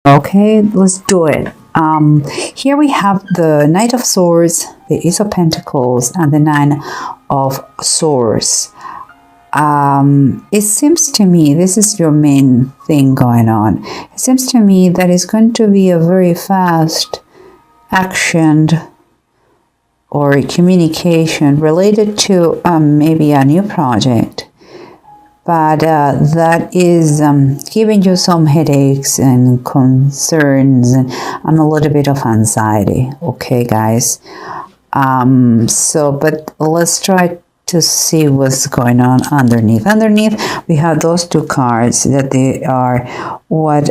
Okay, let's do it. Here we have the Knight of Swords, the Ace of Pentacles, and the Nine of Swords. It seems to me this is your main thing going on. It seems to me that it's going to be a very fast action or communication related to maybe a new project. But that is giving you some headaches and concerns and a little bit of anxiety. Okay, guys. But let's try to see what's going on underneath. Underneath, we have those two cards that they are what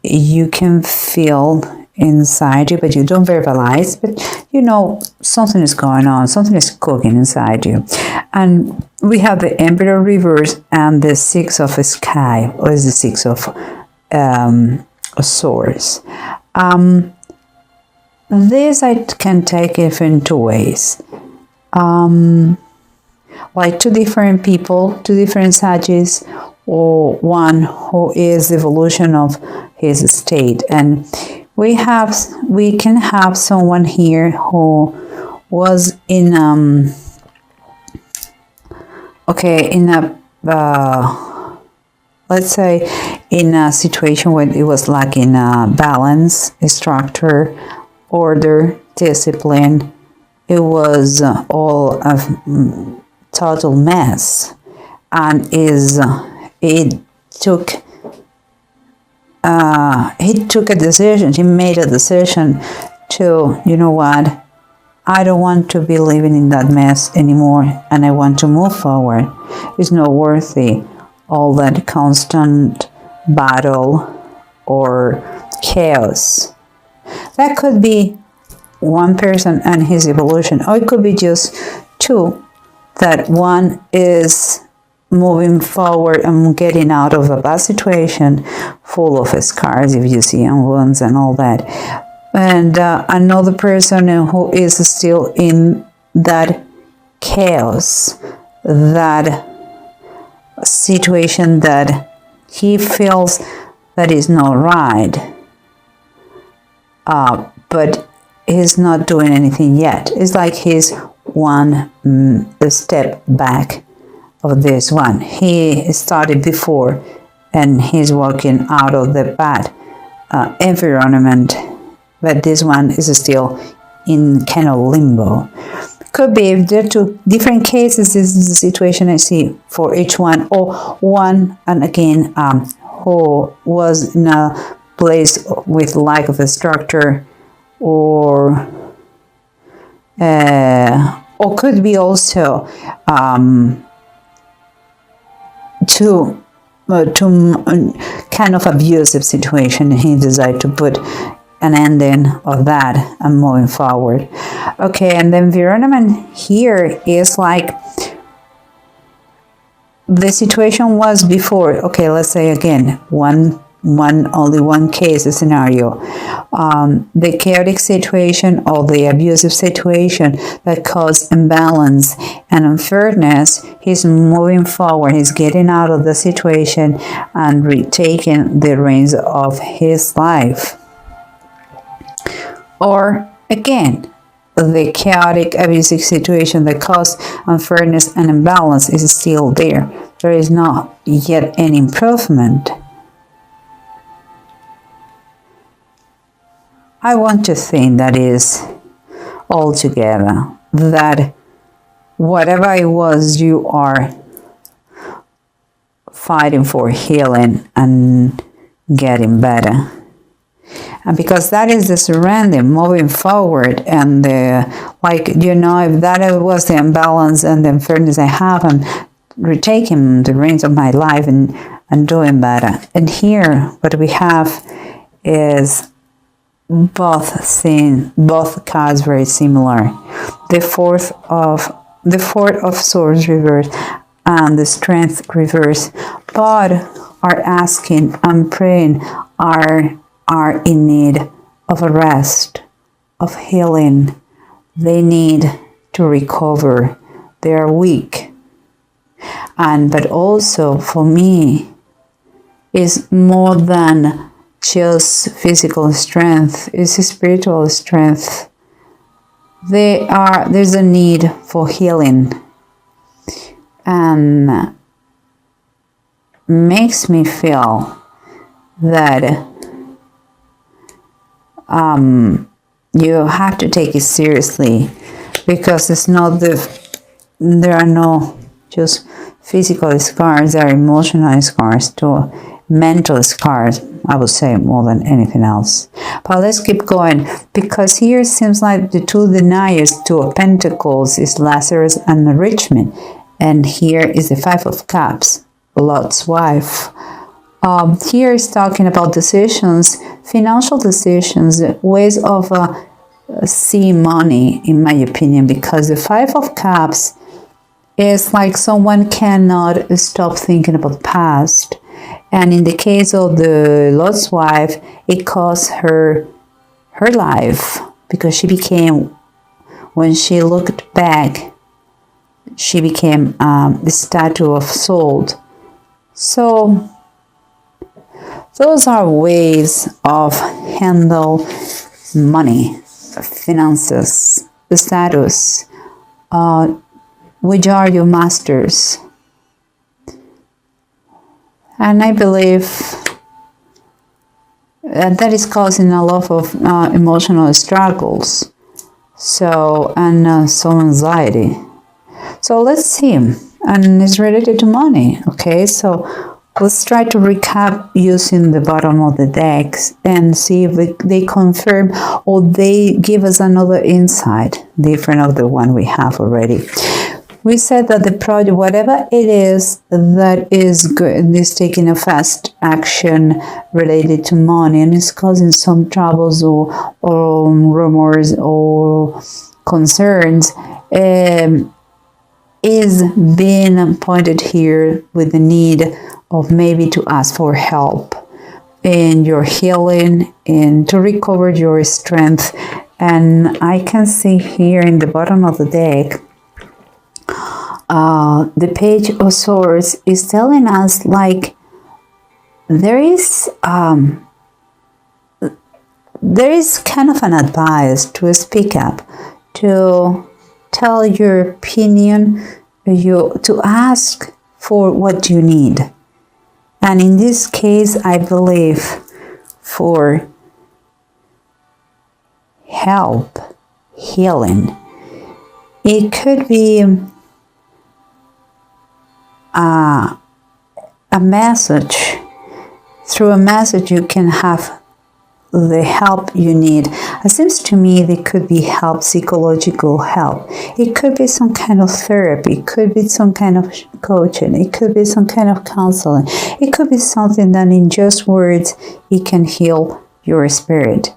you can feel inside you, but you don't verbalize, but you know something is going on, something is cooking inside you. And we have the Emperor reverse and the Six of Sky, or is the Six of Swords. This I can take it in two ways. Like two different people, two different Sagittarius, or one who is the evolution of his state. And we can have someone here who was in let's say in a situation where it was lacking balance, structure, order, discipline. It was all a total mess, and he took a decision. He made a decision to, you know what, I don't want to be living in that mess anymore, and I want to move forward. It's not worthy all that constant battle or chaos. That could be one person and his evolution, or it could be just two, that one is moving forward and getting out of a bad situation full of scars, if you see, and wounds and all that. And another person who is still in that chaos, that situation that he feels that is not right, but he's not doing anything yet. It's like he's one step back of this one. He started before and he's walking out of the bad environment, but this one is still in kind of limbo. Could be, if there are two different cases, this is the situation I see for each one, or one, and again, who was in a place with lack of a structure, or could be also to kind of abusive situation. He decided to put an ending of that and moving forward. Okay, and the environment here is like the situation was before. Okay, let's say again, only one case, a scenario. The chaotic situation or the abusive situation that caused imbalance and unfairness. He's moving forward, he's getting out of the situation and retaking the reins of his life. Or again, the chaotic abusive situation that caused unfairness and imbalance is still there. There is not yet any improvement. I want to think that is all together, that whatever it was, you are fighting for healing and getting better. And because that is the surrender, moving forward, and if that was the imbalance and the unfairness I have, I'm retaking the reins of my life and doing better. And here, what we have is both cards very similar. The fourth of Swords reverse and the Strength reverse. Both are asking and praying, are in need of a rest, of healing. They need to recover. They are weak. But also for me, is more than just physical strength, it's spiritual strength. There's a need for healing, and makes me feel that you have to take it seriously, because it's not there are no just physical scars, there are emotional scars too, mental scars, I would say, more than anything else. But let's keep going, because here it seems like the two deniers, two of Pentacles, is Lazarus and enrichment, and here is the Five of Cups, Lot's wife. Here is talking about decisions, financial decisions, ways of seeing money, in my opinion, because the Five of Cups is like someone cannot stop thinking about the past. And in the case of the Lot's wife, it cost her life, because she became, when she looked back, she became the statue of salt. So those are ways of handle money, finances, status, which are your masters. And I believe that is causing a lot of emotional struggles, and some anxiety. So let's see, and it's related to money. Okay, so let's try to recap using the bottom of the decks and see if they confirm or they give us another insight different of the one we have already. We said that the project, whatever it is that is good, is taking a fast action related to money and is causing some troubles or rumors or concerns, is being pointed here with the need of maybe to ask for help in your healing and to recover your strength. And I can see here in the bottom of the deck, the Page of Swords is telling us like there is kind of an advice to speak up, to tell your opinion, to ask for what you need. And in this case, I believe for help, healing. It could be a message. Through a message you can have the help you need. It seems to me there could be help, psychological help. It could be some kind of therapy. It could be some kind of coaching. It could be some kind of counseling. It could be something that in just words it can heal your spirit.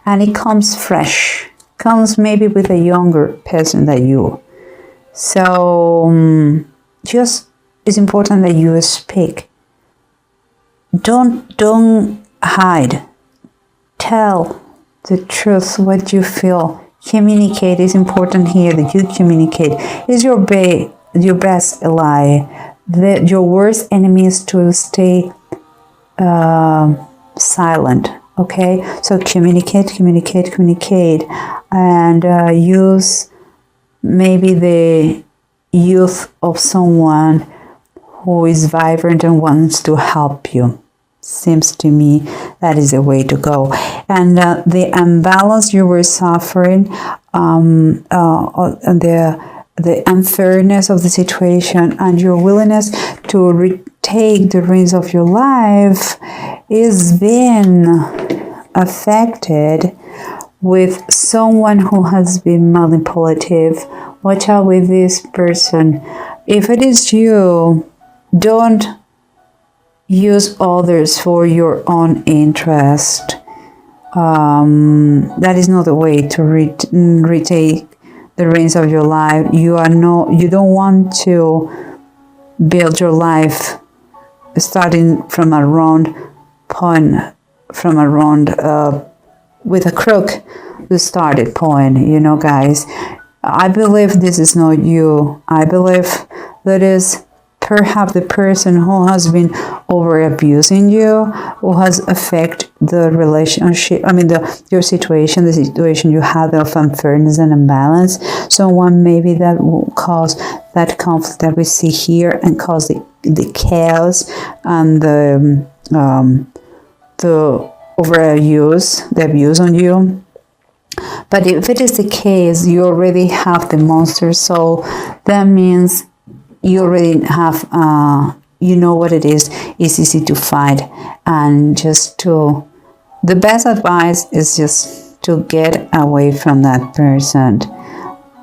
And it comes fresh. Comes maybe with a younger person than you. So just it's important that you speak. Don't hide. Tell the truth, what you feel. Communicate. It's important here that you communicate. It's your best ally. Your worst enemy is to stay silent. Okay, so communicate, and use maybe the youth of someone who is vibrant and wants to help you. Seems to me that is the way to go. And the imbalance you were suffering, the unfairness of the situation, and your willingness to retake the reins of your life is being affected with someone who has been manipulative. Watch out with this person. If it is you, don't use others for your own interest. That is not the way to retake the reins of your life. You don't want to build your life starting from a round point, with a crook, the started point, guys. I believe this is not you. I believe that is perhaps the person who has been over abusing you, who has affected the relationship, your situation, the situation you have of unfairness and imbalance. Someone maybe that will cause that conflict that we see here and cause the chaos and the overuse, the abuse on you. But if it is the case, you already have the monster soul, that means you already have, you know what it is. It's easy to fight. And the best advice is just to get away from that person,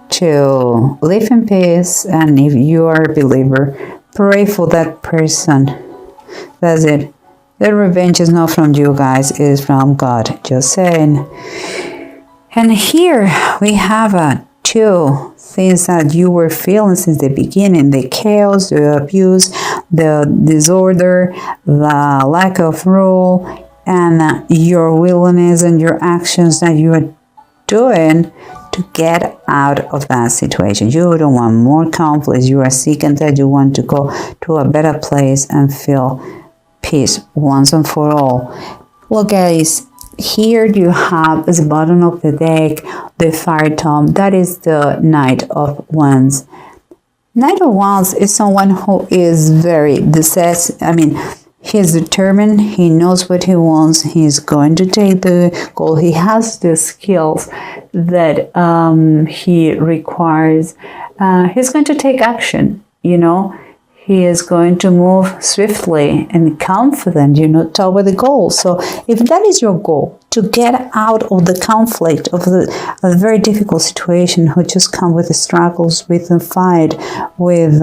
to live in peace. And if you are a believer, pray for that person. That's it. The revenge is not from you guys, it is from God. Just saying. And here we have two things that you were feeling since the beginning: the chaos, the abuse, the disorder, the lack of rule, and your willingness and your actions that you are doing to get out of that situation. You don't want more conflicts. You are sick and tired. You want to go to a better place and feel peace once and for all. Well, guys, here you have at the bottom of the deck the Fire Tome. That is the Knight of Wands. Knight of Wands is someone who is very decisive. He is determined. He knows what he wants. He's going to take the goal. He has the skills that he requires. He's going to take action, He is going to move swiftly and confident, toward the goal. So if that is your goal, to get out of the conflict, of a very difficult situation, who just come with the struggles, with the fight, with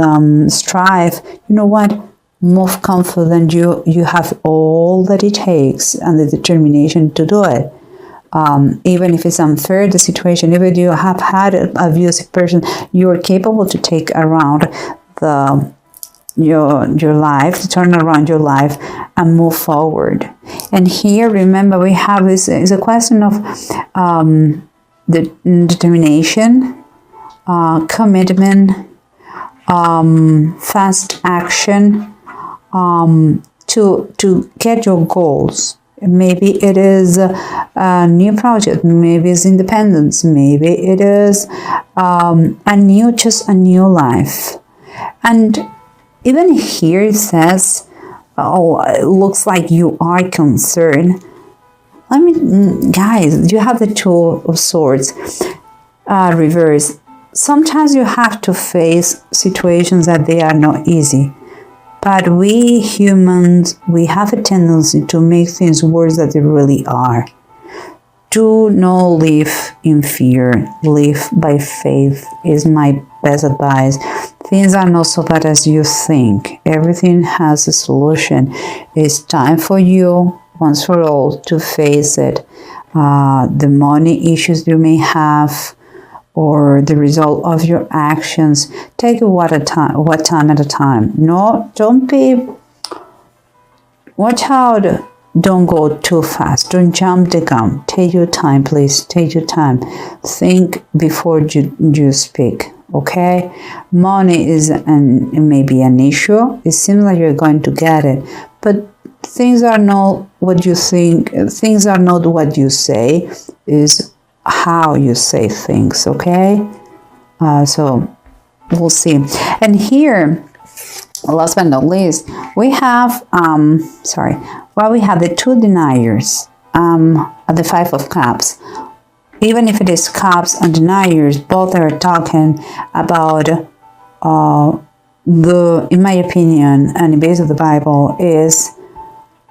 strife, you know what? Move confident. You have all that it takes and the determination to do it. Even if it's unfair, the situation, even if you have had an abusive person, you are capable to take around your life, to turn around your life and move forward. And here, remember, we have this is a question of the determination, commitment, fast action, to get your goals. Maybe it is a new project, maybe it's independence, maybe it is a new life. And even here it says, it looks like you are concerned. Guys, you have the Two of Swords reverse. Sometimes you have to face situations that they are not easy. But we humans, we have a tendency to make things worse than they really are. Do not live in fear. Live by faith is my best advice. Things are not so bad as you think. Everything has a solution. It's time for you, once for all, to face it. The money issues you may have, or the result of your actions. Take it one time at a time. No, don't be. Watch out. Don't go too fast. Don't jump the gun. Take your time, please. Take your time. Think before you speak. Okay? Money is maybe an issue. It seems like you're going to get it, but things are not what you think. Things are not what you say. Is how you say things. Okay? So we'll see. And here, last but not least, we have we have the two deniers at the Five of Cups. Even if it is Cups and deniers, both are talking about in my opinion, and based on the Bible, is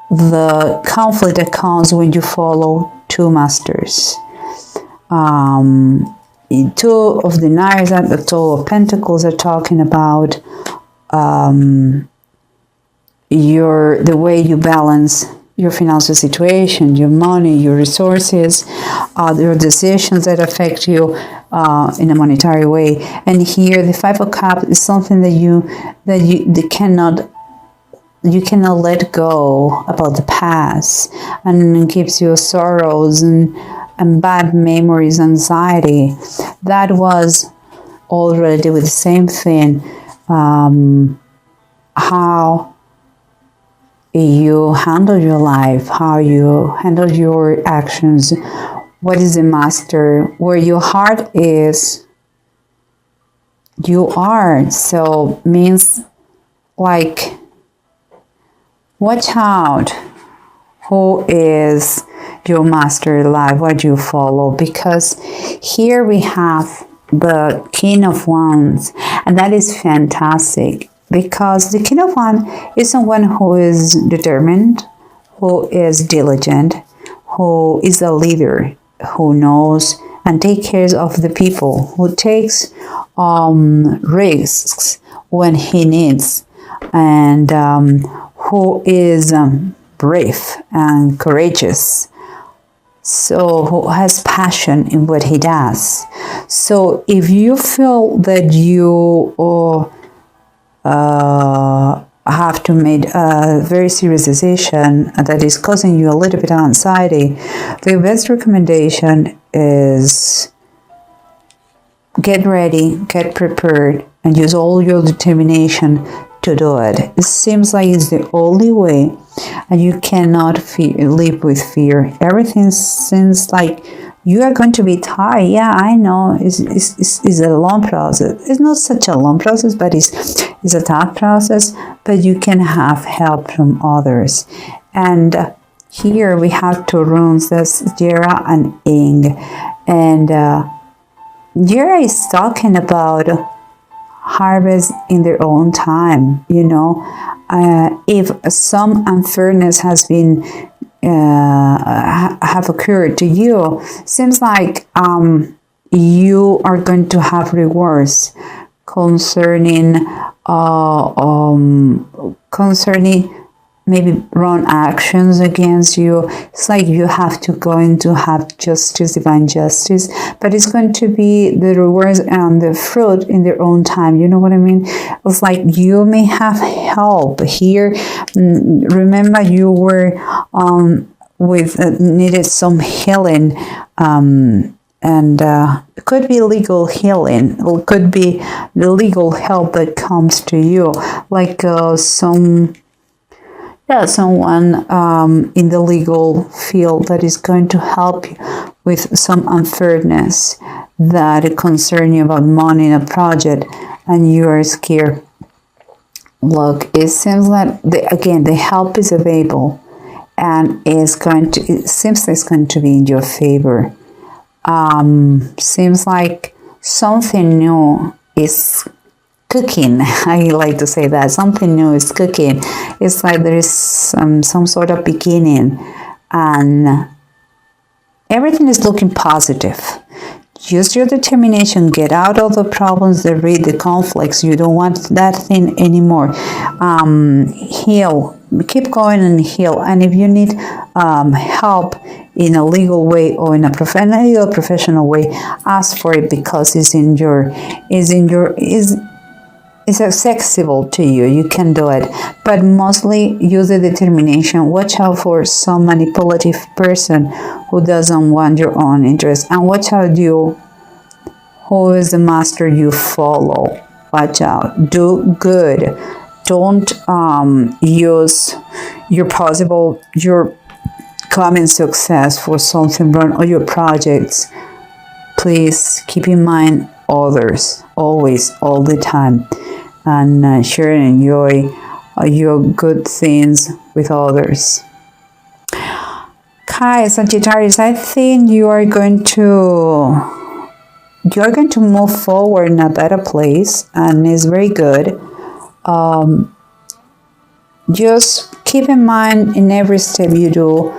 the conflict that comes when you follow two masters. Two of deniers and the Two of Pentacles are talking about the way you balance your financial situation, your money, your resources, your decisions that affect you in a monetary way. And here, the Five of Cups is something that you cannot let go about the past, and it gives you sorrows and bad memories, anxiety. That was all related with the same thing. how you handle your life, how you handle your actions, what is the master, where your heart is, you are. So means like, watch out who is your master in life, what you follow, because here we have the King of Wands, and that is fantastic, because the King of Wands is someone who is determined, who is diligent, who is a leader, who knows and takes care of the people, who takes risks when he needs, and who is brave and courageous. So who has passion in what he does. So if you feel that you have to make a very serious decision that is causing you a little bit of anxiety, the best recommendation is get ready, get prepared, and use all your determination to do it. It seems like it's the only way, and you cannot live with fear. Everything seems like you are going to be tired. Yeah, I know it's a long process. It's not such a long process, but it's a tough process, but you can have help from others. And here we have two runes, that's Jera and Ing. And Jera is talking about harvest in their own time, you know. If some unfairness has been have occurred to you, seems like you are going to have rewards concerning maybe wrong actions against you. It's like you have to have justice, divine justice, but it's going to be the rewards and the fruit in their own time. You know what I mean? It's like you may have help here. Remember, you were needed some healing, and it could be legal healing, or it could be the legal help that comes to you, like someone in the legal field that is going to help you with some unfairness that concern you about money in a project, and you are scared. Look, it seems like the help is available, and it seems it's going to be in your favor. Seems like something new is cooking. I like to say that something new is cooking. It's like there is some sort of beginning, and everything is looking positive. Use your determination. Get out of the problems, the conflicts. You don't want that thing anymore. Heal. Keep going and heal. And if you need help in a legal way or in a professional way, ask for it, because it's accessible to you. You can do it, but mostly use the determination. Watch out for some manipulative person who doesn't want your own interest, and watch out who is the master you follow. Watch out. Do good. Don't use your coming success for something wrong or your projects. Please keep in mind others, always, all the time, and share and enjoy your good things with others. Okay, Sagittarius, I think you are going to move forward in a better place, and it's very good. Just keep in mind in every step you do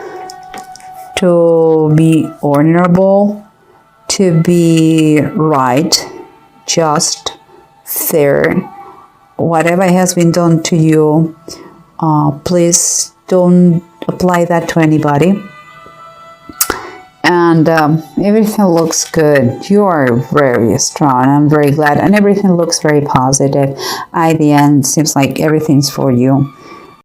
to be honorable, to be right, just, fair. Whatever has been done to you, please don't apply that to anybody. And everything looks good. You are very strong. I'm very glad, and everything looks very positive. At the end, seems like everything's for you.